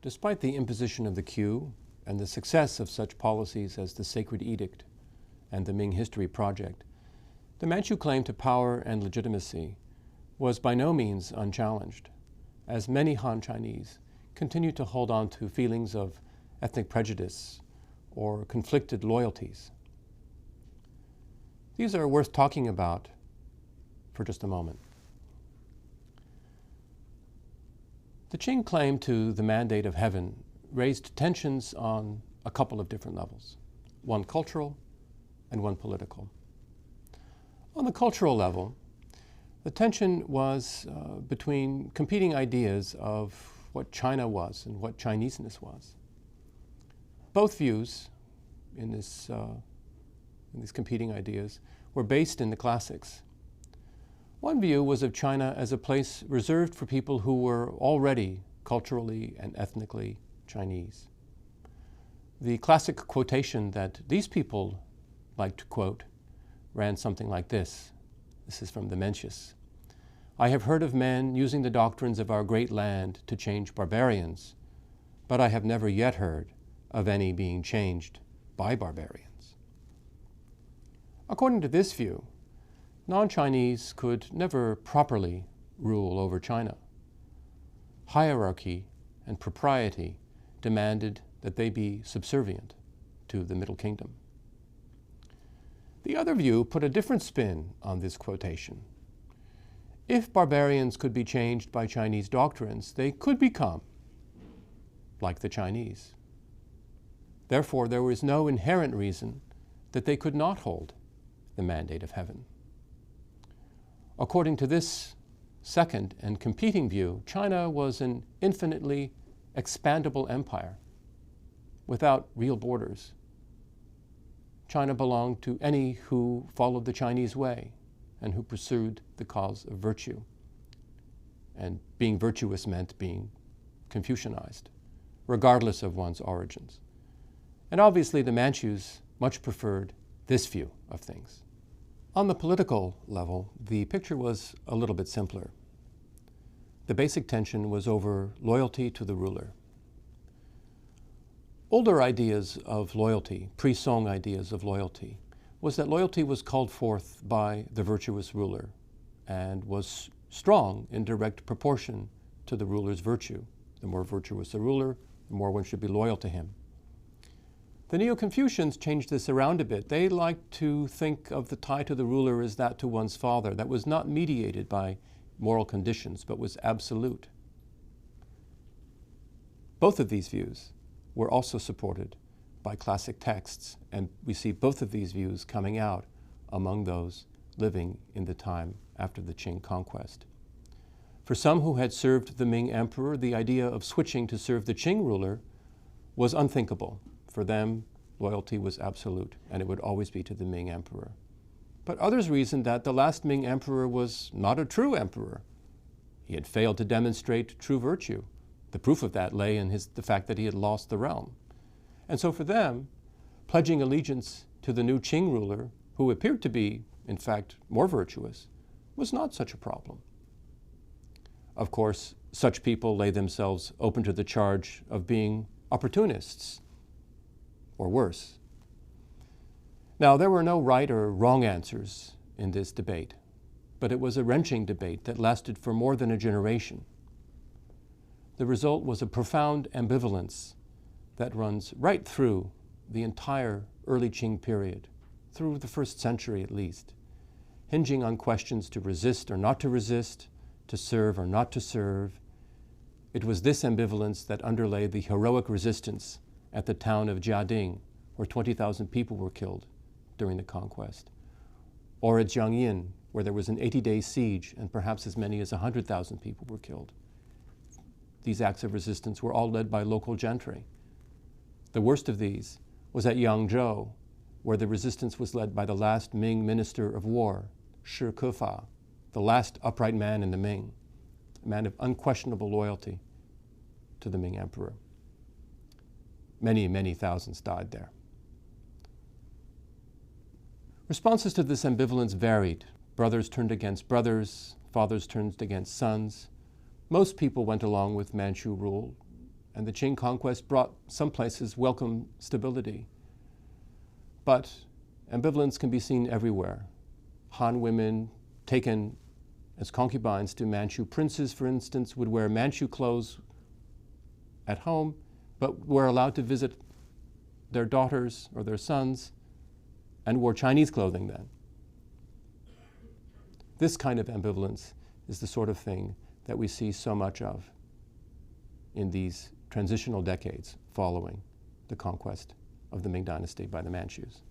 Despite the imposition of the queue and the success of such policies as the Sacred Edict and the Ming History Project, the Manchu claim to power and legitimacy was by no means unchallenged, as many Han Chinese continued to hold on to feelings of ethnic prejudice or conflicted loyalties. These are worth talking about for just a moment. The Qing claim to the mandate of heaven raised tensions on a couple of different levels, one cultural and one political. On the cultural level, the tension was between competing ideas of what China was and what Chineseness was. Both views in these competing ideas were based in the classics. One view was of China as a place reserved for people who were already culturally and ethnically Chinese. The classic quotation that these people liked to quote ran something like this. This is from the Mencius. "I have heard of men using the doctrines of our great land to change barbarians, but I have never yet heard of any being changed by barbarians." According to this view, non-Chinese could never properly rule over China. Hierarchy and propriety demanded that they be subservient to the Middle Kingdom. The other view put a different spin on this quotation. If barbarians could be changed by Chinese doctrines, they could become like the Chinese. Therefore, there was no inherent reason that they could not hold the mandate of heaven. According to this second and competing view, China was an infinitely expandable empire without real borders. China belonged to any who followed the Chinese way and who pursued the cause of virtue. And being virtuous meant being Confucianized, regardless of one's origins. And obviously the Manchus much preferred this view of things. On the political level, the picture was a little bit simpler. The basic tension was over loyalty to the ruler. Older ideas of loyalty, pre-Song ideas of loyalty, was that loyalty was called forth by the virtuous ruler and was strong in direct proportion to the ruler's virtue. The more virtuous the ruler, the more one should be loyal to him. The Neo-Confucians changed this around a bit. They liked to think of the tie to the ruler as that to one's father, that was not mediated by moral conditions, but was absolute. Both of these views were also supported by classic texts, and we see both of these views coming out among those living in the time after the Qing conquest. For some who had served the Ming emperor, the idea of switching to serve the Qing ruler was unthinkable. For them, loyalty was absolute, and it would always be to the Ming emperor. But others reasoned that the last Ming emperor was not a true emperor. He had failed to demonstrate true virtue. The proof of that lay in the fact that he had lost the realm. And so for them, pledging allegiance to the new Qing ruler, who appeared to be, in fact, more virtuous, was not such a problem. Of course, such people lay themselves open to the charge of being opportunists, or worse. Now, there were no right or wrong answers in this debate, but it was a wrenching debate that lasted for more than a generation. The result was a profound ambivalence that runs right through the entire early Qing period, through the first century at least, hinging on questions to resist or not to resist, to serve or not to serve. It was this ambivalence that underlay the heroic resistance at the town of Jiading, where 20,000 people were killed during the conquest, or at Jiangyin, where there was an 80-day siege and perhaps as many as 100,000 people were killed. These acts of resistance were all led by local gentry. The worst of these was at Yangzhou, where the resistance was led by the last Ming Minister of War, Shi Kefa, the last upright man in the Ming, a man of unquestionable loyalty to the Ming Emperor. Many, many thousands died there. Responses to this ambivalence varied. Brothers turned against brothers, fathers turned against sons. Most people went along with Manchu rule. and the Qing conquest brought some places welcome stability. But ambivalence can be seen everywhere. Han women taken as concubines to Manchu princes, for instance, would wear Manchu clothes at home, but were allowed to visit their daughters or their sons and wore Chinese clothing then. This kind of ambivalence is the sort of thing that we see so much of in these transitional decades following the conquest of the Ming Dynasty by the Manchus.